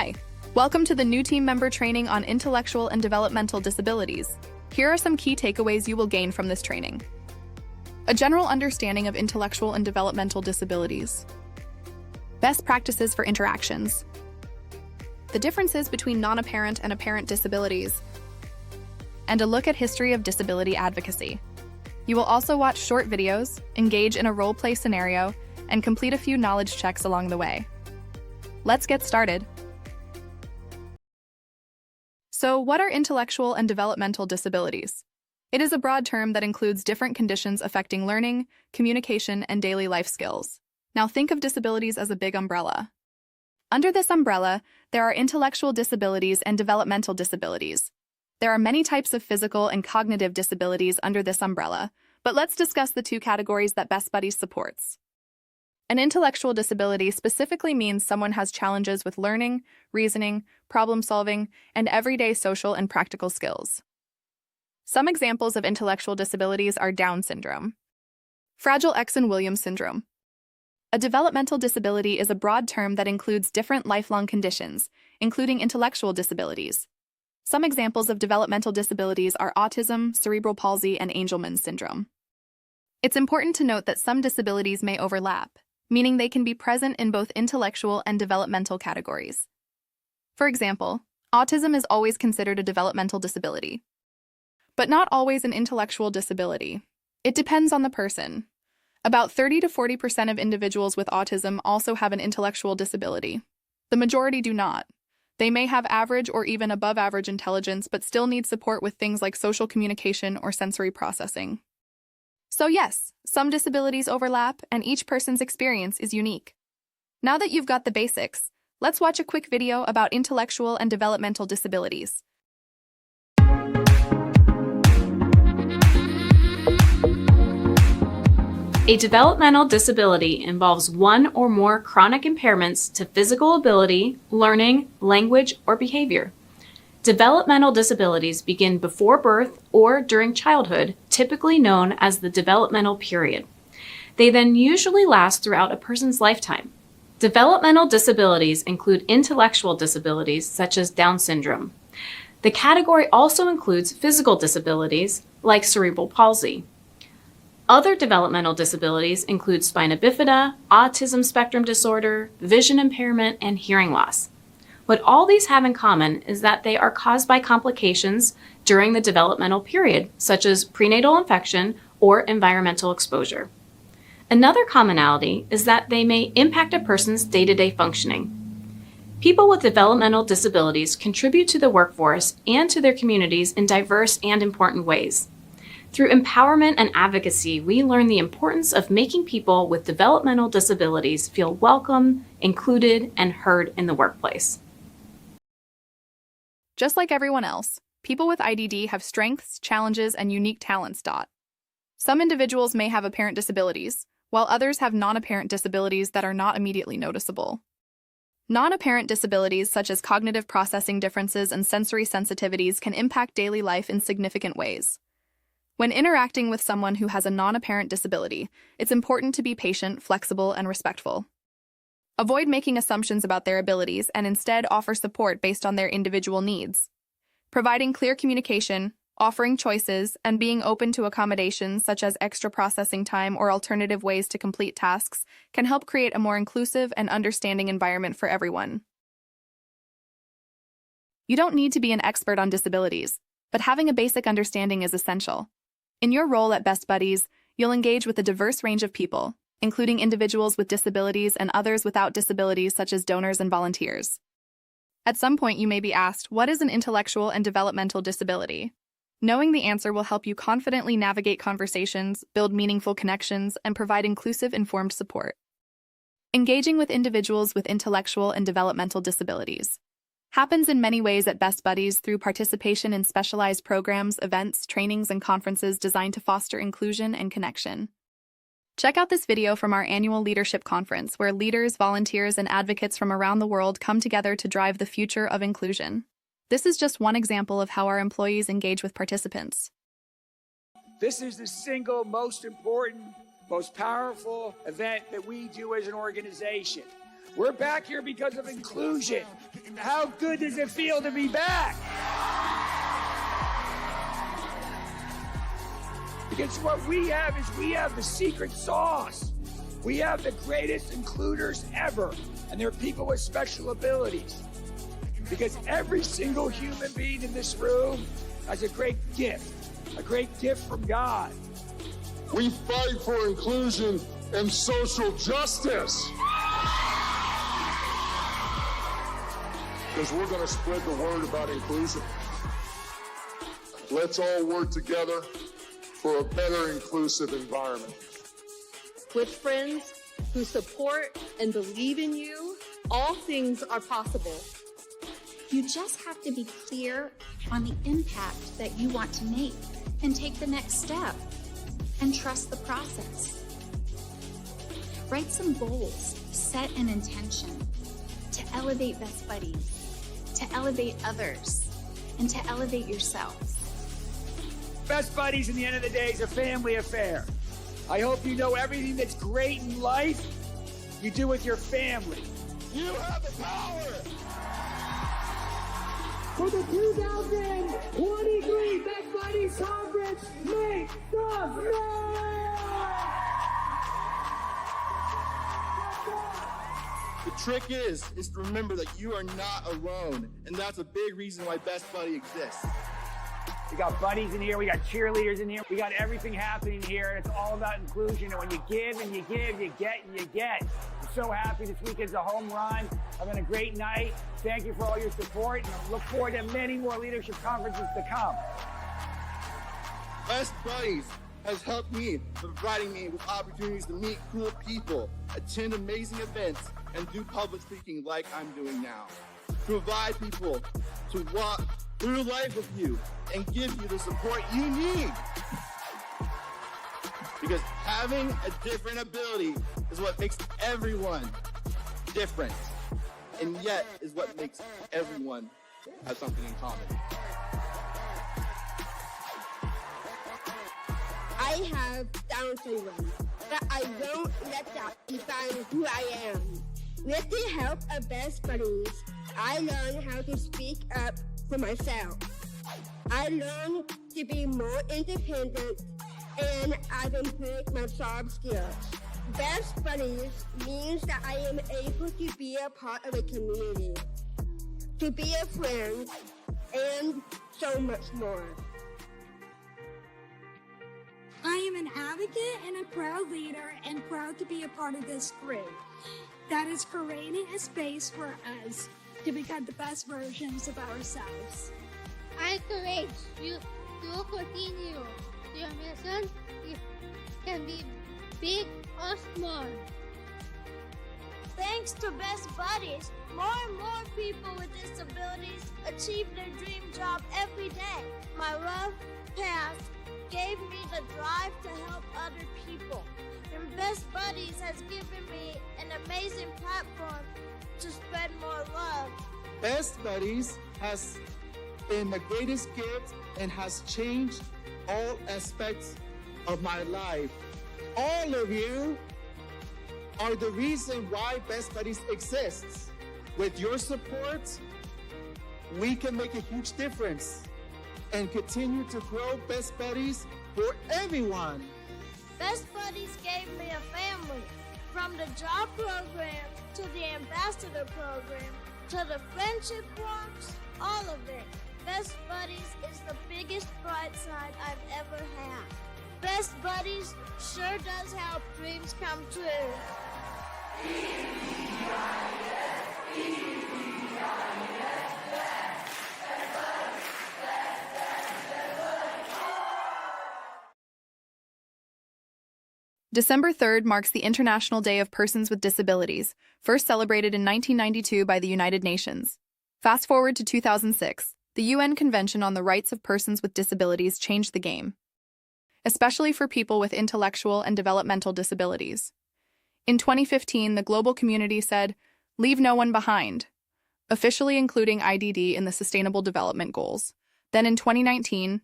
Hi, welcome to the new team member training on intellectual and developmental disabilities. Here are some key takeaways you will gain from this training. A general understanding of intellectual and developmental disabilities. Best practices for interactions. The differences between non-apparent and apparent disabilities. And a look at history of disability advocacy. You will also watch short videos, engage in a role-play scenario, and complete a few knowledge checks along the way. Let's get started. So, what are intellectual and developmental disabilities? It is a broad term that includes different conditions affecting learning, communication, and daily life skills. Now think of disabilities as a big umbrella. Under this umbrella, there are intellectual disabilities and developmental disabilities. There are many types of physical and cognitive disabilities under this umbrella, but let's discuss the two categories that Best Buddies supports. An intellectual disability specifically means someone has challenges with learning, reasoning, problem-solving, and everyday social and practical skills. Some examples of intellectual disabilities are Down syndrome, Fragile X and Williams syndrome. A developmental disability is a broad term that includes different lifelong conditions, including intellectual disabilities. Some examples of developmental disabilities are autism, cerebral palsy, and Angelman syndrome. It's important to note that some disabilities may overlap, meaning they can be present in both intellectual and developmental categories. For example, autism is always considered a developmental disability, but not always an intellectual disability. It depends on the person. About 30 to 40% of individuals with autism also have an intellectual disability. The majority do not. They may have average or even above average intelligence but still need support with things like social communication or sensory processing. So yes, some disabilities overlap and each person's experience is unique. Now that you've got the basics, let's watch a quick video about intellectual and developmental disabilities. A developmental disability involves one or more chronic impairments to physical ability, learning, language, or behavior. Developmental disabilities begin before birth or during childhood, typically known as the developmental period. They then usually last throughout a person's lifetime. Developmental disabilities include intellectual disabilities such as Down syndrome. The category also includes physical disabilities like cerebral palsy. Other developmental disabilities include spina bifida, autism spectrum disorder, vision impairment, and hearing loss. What all these have in common is that they are caused by complications during the developmental period, such as prenatal infection or environmental exposure. Another commonality is that they may impact a person's day-to-day functioning. People with developmental disabilities contribute to the workforce and to their communities in diverse and important ways. Through empowerment and advocacy, we learn the importance of making people with developmental disabilities feel welcome, included, and heard in the workplace. Just like everyone else, people with IDD have strengths, challenges, and unique talents. Some individuals may have apparent disabilities, while others have non-apparent disabilities that are not immediately noticeable. Non-apparent disabilities such as cognitive processing differences and sensory sensitivities can impact daily life in significant ways. When interacting with someone who has a non-apparent disability, it's important to be patient, flexible, and respectful. Avoid making assumptions about their abilities and instead offer support based on their individual needs. Providing clear communication, offering choices, and being open to accommodations such as extra processing time or alternative ways to complete tasks can help create a more inclusive and understanding environment for everyone. You don't need to be an expert on disabilities, but having a basic understanding is essential. In your role at Best Buddies, you'll engage with a diverse range of people, including individuals with disabilities and others without disabilities such as donors and volunteers. At some point, you may be asked, what is an intellectual and developmental disability? Knowing the answer will help you confidently navigate conversations, build meaningful connections, and provide inclusive, informed support. Engaging with individuals with intellectual and developmental disabilities happens in many ways at Best Buddies through participation in specialized programs, events, trainings, and conferences designed to foster inclusion and connection. Check out this video from our annual leadership conference, where leaders, volunteers, and advocates from around the world come together to drive the future of inclusion. This is just one example of how our employees engage with participants. This is the single most important, most powerful event that we do as an organization. We're back here because of inclusion. How good does it feel to be back? Because what we have is we have the secret sauce. We have the greatest includers ever, and they're people with special abilities. Because every single human being in this room has a great gift from God. We fight for inclusion and social justice. Because we're going to spread the word about inclusion. Let's all work together for a better inclusive environment. With friends who support and believe in you, all things are possible. You just have to be clear on the impact that you want to make and take the next step and trust the process. Write some goals, set an intention to elevate Best Buddies, to elevate others, and to elevate yourselves. Best Buddies, in the end of the day, is a family affair. I hope you know everything that's great in life, you do with your family. You have the power! For the 2023 Best Buddies Conference, make some noise! The trick is to remember that you are not alone, and that's a big reason why Best Buddy exists. We got buddies in here, we got cheerleaders in here, we got everything happening here. It's all about inclusion, and when you give and you give, you get and you get. I'm so happy this weekend's a home run. Having a great night. Thank you for all your support, and I look forward to many more leadership conferences to come. Best Buddies has helped me by providing me with opportunities to meet cool people, attend amazing events, and do public speaking like I'm doing now. Provide people to walk through life with you and give you the support you need. Because having a different ability is what makes everyone different, and yet is what makes everyone have something in common. I have Down syndrome, but I won't let that define who I am. With the help of Best Buddies, I learned how to speak up for myself. I learned to be more independent, and I've improved my soft skills. Best Buddies means that I am able to be a part of a community, to be a friend, and so much more. I am an advocate and a proud leader, and proud to be a part of this group that is creating a space for us to become the best versions of ourselves. I encourage you to continue your mission. It can be big or small. Thanks to Best Buddies, more and more people with disabilities achieve their dream job every day. My rough past gave me the drive to help other people. And Best Buddies has given me an amazing platform to spread more love. Best Buddies has been the greatest gift and has changed all aspects of my life. All of you are the reason why Best Buddies exists. With your support, we can make a huge difference and continue to grow Best Buddies for everyone. Best Buddies gave me a family, from the job program to the ambassador program to the friendship walks, all of it. Best Buddies is the biggest bright side I've ever had. Best Buddies sure does help dreams come true. December 3rd marks the International Day of Persons with Disabilities, first celebrated in 1992 by the United Nations. Fast forward to 2006, the UN Convention on the Rights of Persons with Disabilities changed the game, especially for people with intellectual and developmental disabilities. In 2015, the global community said, "Leave no one behind," officially including IDD in the Sustainable Development Goals. Then in 2019,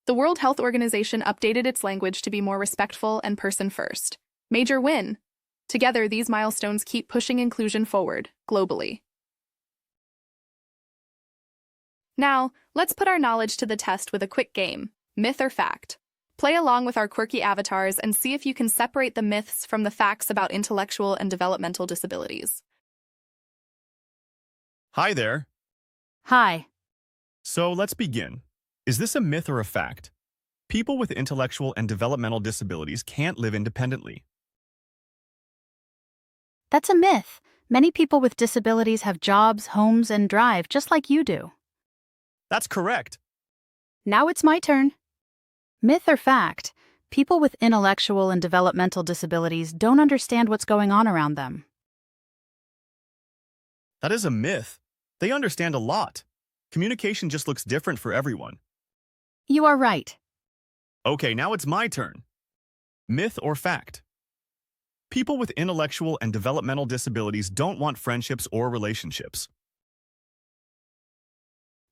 the World Health Organization updated its language to be more respectful and person-first. Major win! Together, these milestones keep pushing inclusion forward, globally. Now, let's put our knowledge to the test with a quick game, myth or fact. Play along with our quirky avatars and see if you can separate the myths from the facts about intellectual and developmental disabilities. Hi there. Hi. So let's begin. Is this a myth or a fact? People with intellectual and developmental disabilities can't live independently. That's a myth. Many people with disabilities have jobs, homes, and drive, just like you do. That's correct. Now it's my turn. Myth or fact, people with intellectual and developmental disabilities don't understand what's going on around them. That is a myth. They understand a lot. Communication just looks different for everyone. You are right. Okay, now it's my turn. Myth or fact? People with intellectual and developmental disabilities don't want friendships or relationships.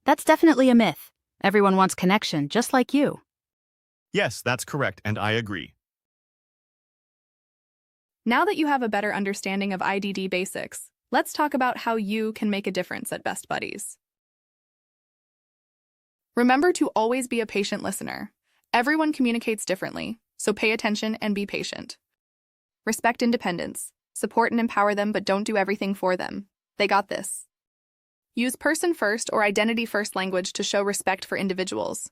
That's definitely a myth. Everyone wants connection, just like you. Yes, that's correct, and I agree. Now that you have a better understanding of IDD basics, let's talk about how you can make a difference at Best Buddies. Remember to always be a patient listener. Everyone communicates differently, so pay attention and be patient. Respect independence. Support and empower them, but don't do everything for them. They got this. Use person-first or identity-first language to show respect for individuals.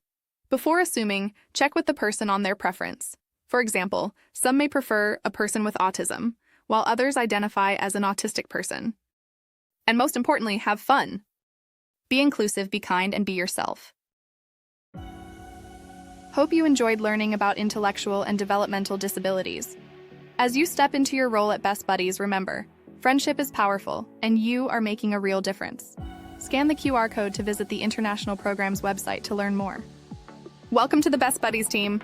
Before assuming, check with the person on their preference. For example, some may prefer a person with autism, while others identify as an autistic person. And most importantly, have fun. Be inclusive, be kind, and be yourself. Hope you enjoyed learning about intellectual and developmental disabilities. As you step into your role at Best Buddies, remember, friendship is powerful, and you are making a real difference. Scan the QR code to visit the International Program's website to learn more. Welcome to the Best Buddies team.